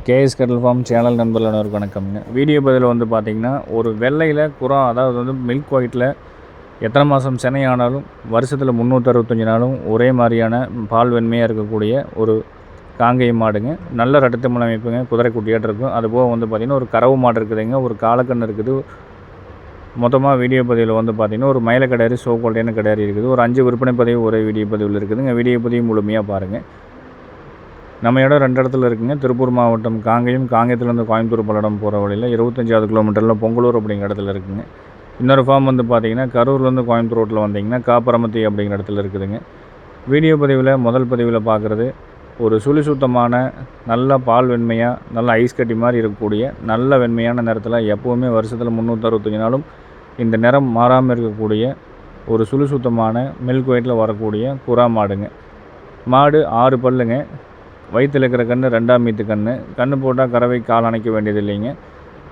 KS kettle form channel நண்பர்கள் அனைவருக்கும் வணக்கம்ங்க. வீடியோ பதிவில் வந்து பார்த்திங்கன்னா, ஒரு வெள்ளையில் குறா, அதாவது வந்து மில்க் ஒயிட்டில் எத்தனை மாதம் சினை ஆனாலும் வருஷத்தில் 365 நாளும் ஒரே மாதிரியான பால் வெண்மையாக இருக்கக்கூடிய ஒரு காங்கேயம் மாடுங்க. நல்ல ரட்டத்தமிழ் அமைப்புங்க, குதிரை குட்டியாட்டு இருக்கும். அதுபோக வந்து பார்த்திங்கன்னா ஒரு கறவு மாடு இருக்குதுங்க, ஒரு காலக்கன்று இருக்குது. மொத்தமாக வீடியோ பதிவில் வந்து பார்த்திங்கன்னா ஒரு மயில கடாரி சோக்குவால்ட்டியான கடாரி இருக்குது. ஒரு 5 விற்பனை பதிவு ஒரே வீடியோ பதிவில் இருக்குதுங்க. வீடியோ பதிவு முழுமையாக பாருங்கள். நம்ம இடம் 2 இடத்துல இருக்குங்க. திருப்பூர் மாவட்டம் காங்கேயத்துலேருந்து கோயம்புத்தூர் பல்லடம் போகிற வழியில் 25வது கிலோமீட்டரில் பொங்கலூர் அப்படிங்கிற இடத்துல இருக்குதுங்க. இன்னொரு ஃபார்ம் வந்து பார்த்திங்கன்னா கரூர்லேருந்து கோயம்புத்தூர் ரோட்டில் வந்தீங்கன்னா காப்பரமத்தி அப்படிங்கிற இடத்துல இருக்குதுங்க. வீடியோ பதிவில் முதல் பதிவில் பார்க்குறது ஒரு சுழி சுத்தமான நல்ல பால் வெண்மையாக நல்ல ஐஸ் கட்டி மாதிரி இருக்கக்கூடிய நல்ல வெண்மையான நிறத்தில் எப்போவுமே வருஷத்தில் 365 நாளும் இந்த நிறம் மாறாமல் இருக்கக்கூடிய ஒரு சுழி சுத்தமான மில்க் ஒயிட்டில் வரக்கூடிய புறா மாடுங்க. மாடு 6 பல்லுங்க. வயிற்றில் இருக்கிற கன்று 2ஆம் மீத்து கன்று போட்டால் கறவை கால் அணைக்க வேண்டியது இல்லைங்க.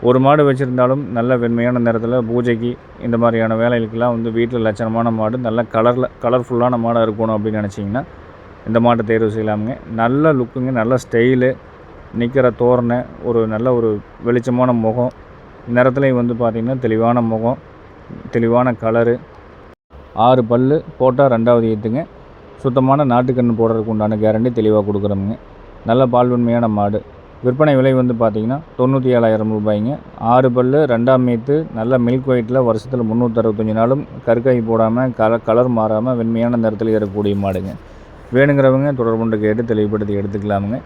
ஒரு மாடு வச்சுருந்தாலும் நல்ல வெண்மையான நிறத்தில் பூஜைக்கு இந்த மாதிரியான வேலைகளுக்கெல்லாம் வந்து வீட்டில் லட்சணமான மாடு நல்ல கலர்ஃபுல்லான மாடாக இருக்கணும் அப்படின்னு நினச்சிங்கன்னா இந்த மாட்டை தேர்வு செய்யலாமுங்க. நல்ல லுக்குங்க, நல்ல ஸ்டைலு, நிற்கிற தோரணை, ஒரு நல்ல ஒரு வெளிச்சமான முகம், நிறத்துலையும் வந்து பார்த்திங்கன்னா தெளிவான முகம், தெளிவான கலரு, 6 பல் போட்டால் 2ஆவது ஈத்துங்க. சுத்தமான நாட்டுக்கன்று போடுறதுக்கு உண்டான கேரண்டி தெளிவாக கொடுக்குறோமுங்க. நல்ல பால் வெண்மையான மாடு. விற்பனை விலை வந்து பார்த்திங்கன்னா 97,000 ரூபாய்ங்க. 6 பல் 2ஆம் மீத்து நல்ல மில்க் ஒயிட்டில் வருஷத்தில் 365 நாளும் கருக்கை போடாமல் கலர் மாறாமல் வெண்மையான நிறத்தில் ஏறக்கூடிய மாடுங்க. வேணுங்கிறவங்க தொடர்பு கொண்டு கேட்டு தெளிவுபடுத்தி எடுத்துக்கலாமுங்க.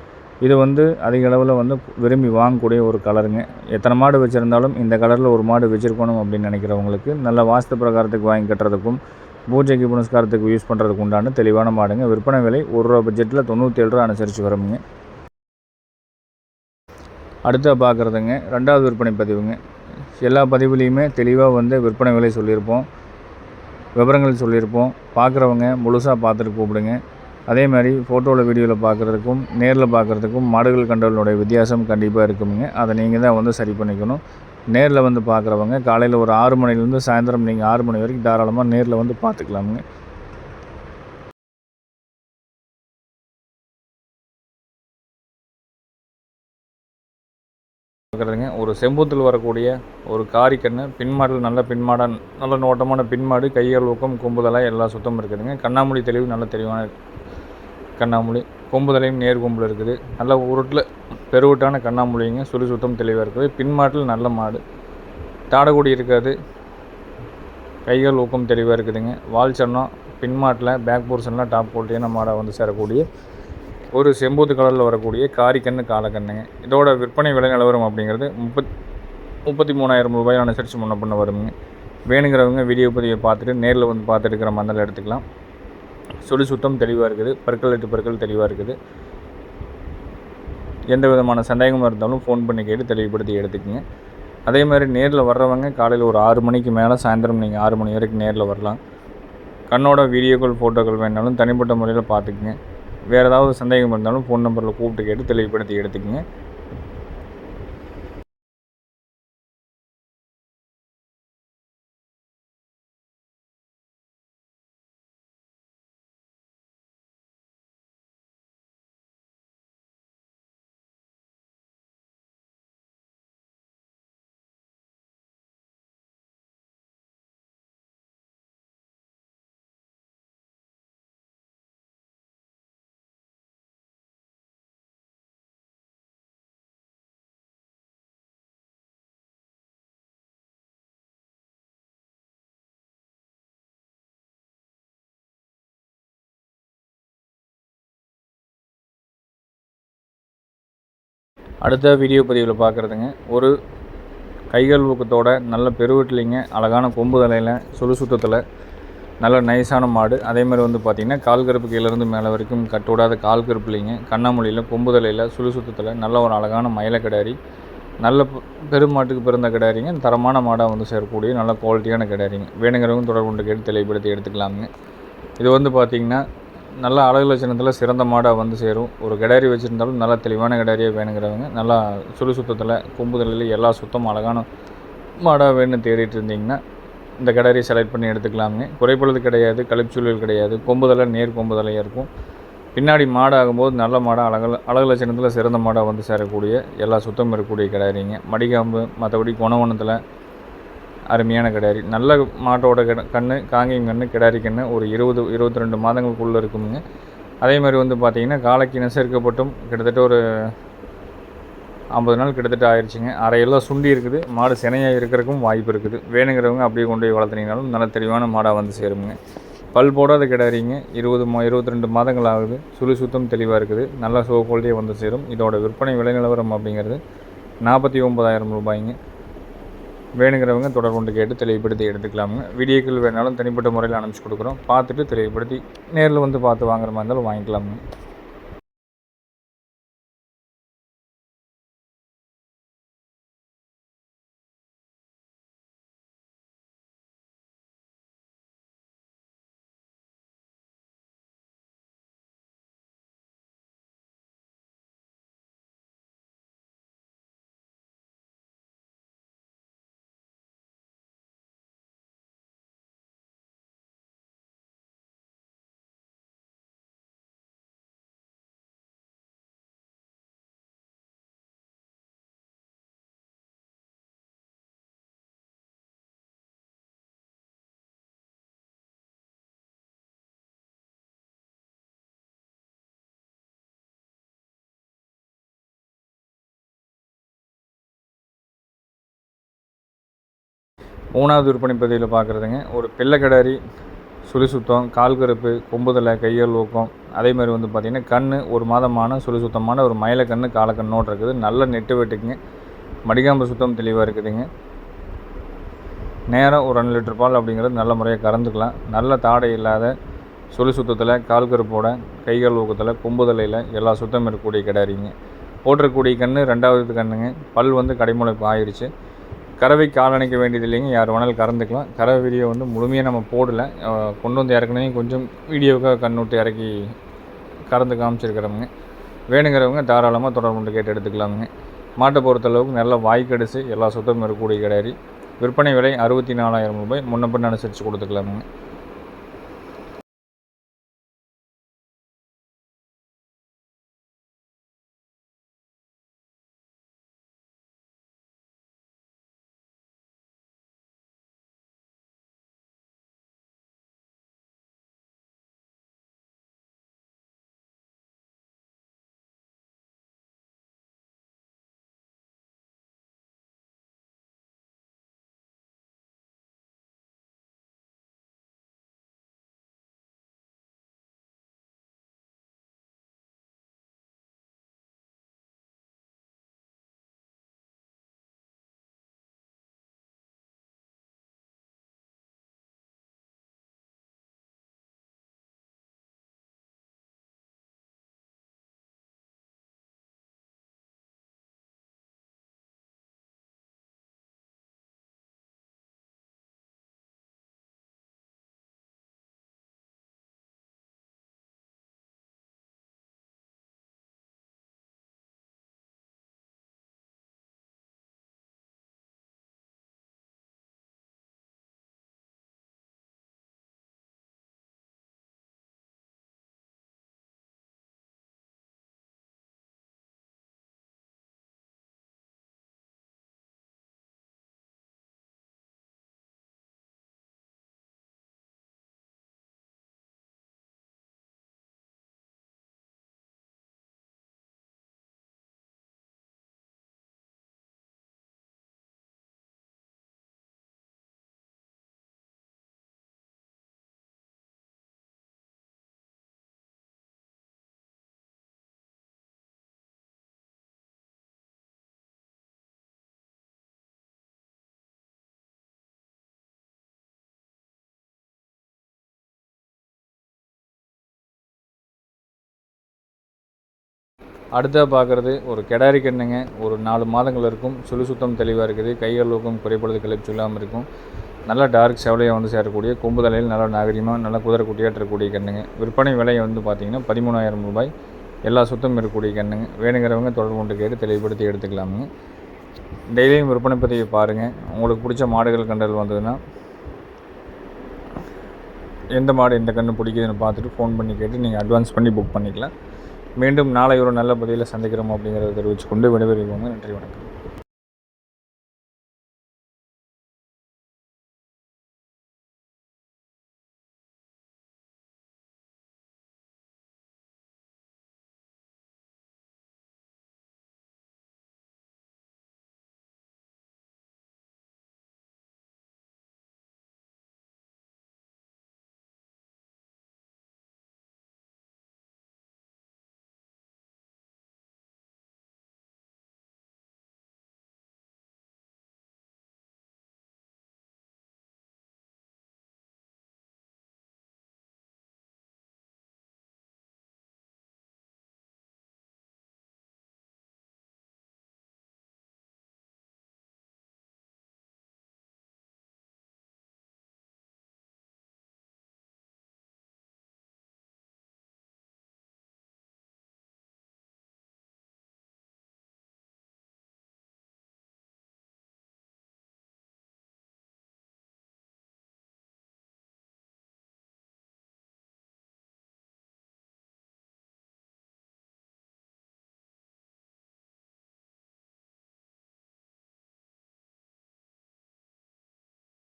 இது வந்து அதிக அளவில் வந்து விரும்பி வாங்கக்கூடிய ஒரு கலருங்க. எத்தனை மாடு வச்சுருந்தாலும் இந்த கலரில் ஒரு மாடு வச்சுருக்கணும் அப்படின்னு நினைக்கிறவங்களுக்கு நல்ல வாஸ்து பிரகாரத்துக்கு வாங்கி கட்டுறதுக்கும் பூஜைக்கு புனஸ்காரத்துக்கு யூஸ் பண்ணுறதுக்கு உண்டான தெளிவான மாடுங்க. விற்பனை விலை ₹1 பட்ஜெட்டில் 97 ரூபா அனுசரித்து வருங்க. அடுத்த பார்க்குறதுங்க 2வது விற்பனை பதிவுங்க. எல்லா பதிவுலேயுமே தெளிவாக வந்து விற்பனை விலை சொல்லியிருப்போம், விவரங்கள் சொல்லியிருப்போம். பார்க்குறவங்க முழுசாக பார்த்துட்டு கூப்பிடுங்க. அதே மாதிரி ஃபோட்டோவில் வீடியோவில் பார்க்குறதுக்கும் நேரில் பார்க்குறதுக்கும் மாடுகள் கண்டவர்களுடைய வித்தியாசம் கண்டிப்பாக இருக்குங்க. அதை நீங்கள் தான் வந்து சரி பண்ணிக்கணும். நேரில் வந்து பார்க்குறவங்க காலையில் ஒரு 6 மணிலேருந்து சாயந்தரம் நீங்கள் 6 மணி வரைக்கும் தாராளமாக நேரில் வந்து பார்த்துக்கலாமுங்க. பார்க்குறதுங்க ஒரு செம்பூத்தில் வரக்கூடிய ஒரு காரிக்கன்று பின்மாடல், நல்ல பின்மாடாக நல்ல நோட்டமான பின்மாடு, கையால் ஊக்கம், கொம்புதலாக எல்லா சுத்தமும் இருக்குதுங்க. கண்ணாமூலி தெளிவு நல்ல தெளிவான கண்ணாமூலி, கொம்புதலையும் நேர் கொம்பில் இருக்குது. நல்ல உருட்டில் பெருவிட்டான கண்ணாமூலிங்க, சுழி சுத்தம் தெளிவாக இருக்குது. பின்மாட்டில் நல்ல மாடு, தாடக்கூடி இருக்காது, கைகள் ஊக்கம் தெளிவாக இருக்குதுங்க. வால் சன்னம் பின்மாட்டில் பேக் போர்ஷன்லாம் டாப் குவாலிட்டியான மாடாக வந்து சேரக்கூடிய ஒரு செம்பூத்து கலரில் வரக்கூடிய காரிக்கன்று காலக்கண்ணுங்க. இதோட விற்பனை விலை நிலவரம் அப்படிங்கிறது 33,000 ரூபாய் அனுசரித்து முன்ன பண்ண வருங்க. வேணுங்கிறவங்க வீடியோ பதிவை பார்த்துட்டு நேரில் வந்து பார்த்து எடுக்கிற மந்தல் எடுத்துக்கலாம். சுழி சுத்தம் தெளிவாக இருக்குது, பற்கள் 8 பற்கள் தெளிவாக இருக்குது. எந்த விதமான சந்தேகமாக இருந்தாலும் ஃபோன் பண்ணி கேட்டு தெளிவுபடுத்தி எடுத்துக்கங்க. அதே மாதிரி நேரில் வர்றவங்க காலையில் ஒரு 6 மணிக்கு மேலே சாயந்தரம் நீங்கள் 6 மணி வரைக்கும் நேரில் வரலாம். கண்ணோட வீடியோக்கள் ஃபோட்டோக்கள் வேணாலும் தனிப்பட்ட முறையில் பார்த்துக்குங்க. வேறு ஏதாவது சந்தேகம் இருந்தாலும் ஃபோன் நம்பரில் கூப்பிட்டு கேட்டு தெளிவுபடுத்தி எடுத்துக்கங்க. அடுத்த வீடியோ பதிவில் பார்க்குறதுங்க ஒரு கைகள் ஊக்கத்தோட நல்ல பெருவெட்டிலிங்க, அழகான கொம்பு தலையில் சுழி சுத்தத்தில் நல்ல நைஸான மாடு. அதேமாதிரி வந்து பார்த்திங்கன்னா கால் கருப்பு கீழேருந்து மேலே வரைக்கும் கட்டுவிடாத கால் கருப்புலிங்க, கண்ணாமொழியில் கொம்பு தலையில் சுழி சுத்தத்தில் நல்ல ஒரு அழகான மயில கிடாரி, நல்ல பெருமாட்டுக்கு பிறந்த கிடாரிங்க. தரமான மாடாக வந்து சேரக்கூடிய நல்ல குவாலிட்டியான கிடாரிங்க. வேணுங்கிறவங்க தொடர்பு கொண்டு கேட்டு தெளிவுபடுத்தி எடுத்துக்கலாமுங்க. இது வந்து பார்த்திங்கன்னா நல்ல அழகு லட்சணத்தில் சிறந்த மாடாக வந்து சேரும். ஒரு கிடாரி வச்சுருந்தாலும் நல்லா தெளிவான கிடாரியாக வேணுங்கிறவங்க நல்லா சுழி சுத்தத்தில் கொம்புதலில் எல்லா சுத்தமும் அழகான மாடாக வேணும்னு தேடிட்டு இருந்தீங்கன்னா இந்த கிடாரியை செலக்ட் பண்ணி எடுத்துக்கலாமுங்க. குறைப்பொழுது கிடையாது, கழிப்புச்சூழல் கிடையாது, கொம்புதலை நேர் கொம்புதலையாக இருக்கும். பின்னாடி மாடு ஆகும்போது நல்ல மாடாக அழகு லட்சணத்தில் சிறந்த மாடாக வந்து சேரக்கூடிய எல்லா சுத்தம் இருக்கக்கூடிய கிடாரிங்க. மடிக்காம்பு மற்றபடி குணவனத்தில் அருமையான கிடாரி. நல்ல மாட்டோட கன்று காங்கேயம் கன்று கிடாரி கன்று ஒரு 22 மாதங்களுக்குள்ளே இருக்குமுங்க. அதே மாதிரி வந்து பார்த்திங்கன்னா காலைக்கு நெசரிக்கப்பட்டும் கிட்டத்தட்ட ஒரு 50 நாள் கிட்டத்தட்ட ஆயிடுச்சுங்க. அரையெல்லாம் சுண்டி இருக்குது. மாடு சினையாக இருக்கிறதுக்கும் வாய்ப்பு இருக்குது. வேணுங்கிறவங்க அப்படியே கொண்டு போய் வளர்த்துனீங்கனாலும் நல்ல தெளிவான மாடாக வந்து சேருங்க. பல் போடாத கிடாரிங்க. 22 மாதங்கள் ஆகுது. சுத்தம் தெளிவாக இருக்குது. நல்லா குவாலிட்டியாக வந்து சேரும். இதோட விற்பனை விலை நிலவரம் அப்படிங்கிறது 49,000 ரூபாய்ங்க. வேணுங்கிறவங்க தொடர்பு கொண்டு கேட்டு தெளிவுபடுத்தி எடுத்துக்கலாமுங்க. வீடியோக்கள் வேணாலும் தனிப்பட்ட முறையில் அனுப்பிச்சி கொடுக்குறோம். பார்த்துட்டு தெளிவுபடுத்தி நேரில் வந்து பார்த்து வாங்குற மாதிரி இருந்தாலும் வாங்கிக்கலாமுங்க. மூணாவது விற்பனை பதிவில் பார்க்குறதுங்க ஒரு பிள்ளை கிடாரி சுத்தம், கால் கருப்பு, கொம்புதலை, கையல் ஊக்கம். அதே மாதிரி வந்து பார்த்திங்கன்னா கண் ஒரு மாதமான சுத்தமான ஒரு மயிலக்கண்ணு காலக்கண்ணோடு இருக்குது. நல்ல நெட்டு வெட்டுக்குங்க. மடிகாம்பு சுத்தம் தெளிவாக இருக்குதுங்க. நேரம் ஒரு 2 லிட்டர் பால் அப்படிங்கிறது நல்ல முறையாக கறந்துக்கலாம். நல்ல தாடை இல்லாத சுத்தத்தில் கால் கருப்போட கைகள் ஊக்கத்தில் கொம்புதலையில் எல்லா சுத்தம் இருக்கக்கூடிய கிடாரிங்க. போட்டிருக்கக்கூடிய கன்று 2வது கண்ணுங்க. பல் வந்து கடைமுளைப்பு ஆயிடுச்சு. கறவை காலணைக்க வேண்டியது இல்லைங்க. யார் வேணாலும் கறந்துக்கலாம். கறவை வீடியோ வந்து முழுமையாக நம்ம போடலை. கொண்டு வந்து இறக்குனே கொஞ்சம் வீடியோவுக்காக கண்ணுட்டு இறக்கி கறந்து காமிச்சிருக்கிறவங்க. வேணுங்கிறவங்க தாராளமாக தொடர்பு கொண்டு கேட்டு எடுத்துக்கலாமுங்க. மாட்டை பொறுத்தளவுக்கு நல்ல வாய்க்கடிச்சு எல்லா சுத்தமும் இருக்கக்கூடிய கிடாரி. விற்பனை விலை 64,000 ரூபாய். முன்ன பின்ன அனுசரித்து கொடுத்துக்கலாமுங்க. அடுத்ததாக பார்க்குறது ஒரு கிடாரி கண்ணுங்க. ஒரு 4 மாதங்கள் இருக்கும். சுத்தம் தெளிவாக இருக்குது. கைகள் ஊக்கம் குறைப்படுது கிளர்ச்சி இல்லாமல் இருக்கும். நல்லா டார்க் செவலையாக வந்து சேரக்கூடிய கொம்பு தலையில் நல்லா நாகரிகமாக நல்லா குதிரை குட்டியாக இருக்கக்கூடிய கண்ணுங்க. விற்பனை விலை வந்து பார்த்திங்கன்னா 13,000 ரூபாய். எல்லா சுத்தம் இருக்கக்கூடிய கண்ணுங்க. வேணுங்கிறவங்க தொடர்பு கொண்டு கேட்டு தெளிவுபடுத்தி எடுத்துக்கலாமுங்க. டெய்லியும் விற்பனை பதிவை பாருங்கள். உங்களுக்கு பிடிச்ச மாடுகள் கண்டல் வந்ததுன்னா எந்த மாடு எந்த கன்று பிடிக்குதுன்னு பார்த்துட்டு ஃபோன் பண்ணி கேட்டு நீங்கள் அட்வான்ஸ் பண்ணி புக் பண்ணிக்கலாம். மீண்டும் நாளை ஒரு நல்ல பதிவில் சந்திக்கிறோம் அப்படிங்கிறத தெரிவித்துக்கொண்டு விடைபெறுவோம். நன்றி, வணக்கம்.